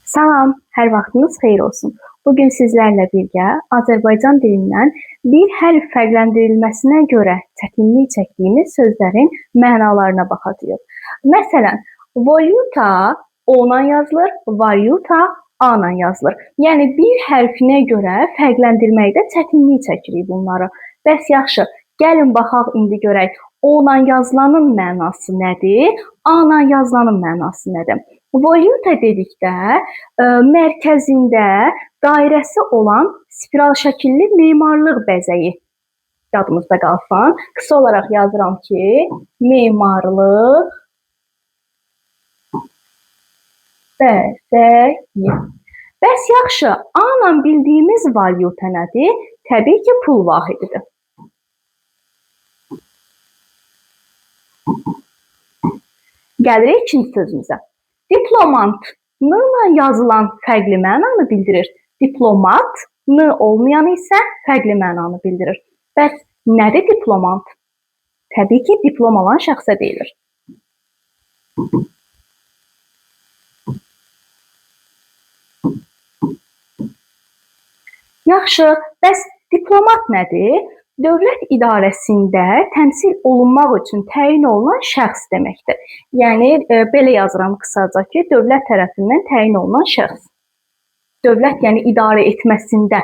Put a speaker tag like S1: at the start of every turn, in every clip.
S1: Salam, hər vaxtınız xeyir olsun. Bugün sizlərlə birgə Azərbaycan dilindən bir hərf fərqləndirilməsinə görə çətinlik çəkdiyimiz sözlərin mənalarına baxacağıq. Məsələn, valyuta O-la yazılır, valyuta A-la yazılır. Yəni bir hərfinə görə fərqləndirməkdə çətinlik çəkirik bunları. Bəs yaxşı, gəlin baxaq indi görək O-la yazılanın mənası nədir, A-la yazılanın mənası nədir? Valyuta dedikdə mərkəzində dairəsi olan spiral şəkilli memarlıq bəzəyi yadımızda qalsın. Qısa olaraq yazıram ki, memarlıq bəzəyi. Bəs yaxşı, A-la bildiyimiz valyuta nədir? Təbii ki, pul vahididir. Gəlirik ikinci sözümüzə. Diplomat N-la yazılan fərqli mənanı bildirir. Diplomat N olmayan isə fərqli mənanı bildirir. Bəs nədir diplomat? Təbii ki, diplom alan şəxsə deyilir. Yaxşı, bəs diplomat nədir? Dövlət idarəsində təmsil olunmaq üçün təyin olunan şəxs deməkdir. Yəni, belə yazıram qısaca ki, dövlət tərəfindən təyin olunan şəxs. Dövlət, yəni idarə etməsində,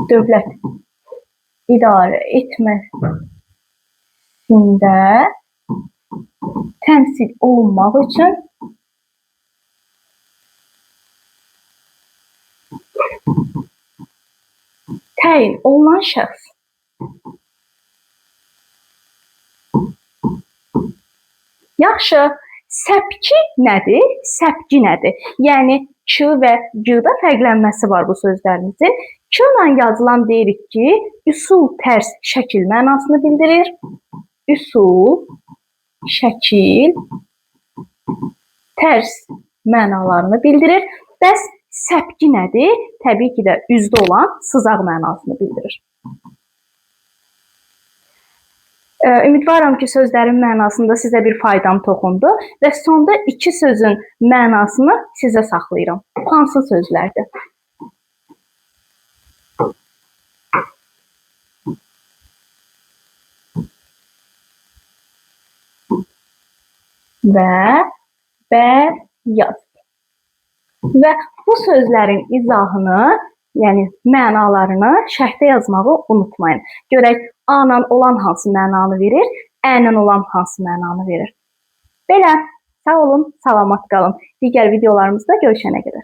S1: dövlət idarə etməsində təmsil olunmaq üçün təyin olunan şəxs. Yaxşı, səpki nədir? Səpki nədir? Yəni, K və G-da fərqlənməsi var bu sözlərimizin. K-la yazılan deyirik ki, üsul, tərs, şəkil mənasını bildirir. Üsul, şəkil, tərs mənalarını bildirir. Bəs səpki nədir? Təbii ki də üzdə olan sızaq mənasını bildirir. Ümidvaram ki, sözlərin mənasında sizə bir faydam toxundu və sonda iki sözün mənasını sizə saxlayıram. Hansı sözlərdir? Və bəyaz. Və bu sözlərin izahını, yəni mənalarını şərhdə yazmağı unutmayın. Görək, A-la olan hansı mənanı verir, Ə-la olan hansı mənanı verir. Belə, sağ olun, salamat qalın. Digər videolarımızda görüşənə qədər.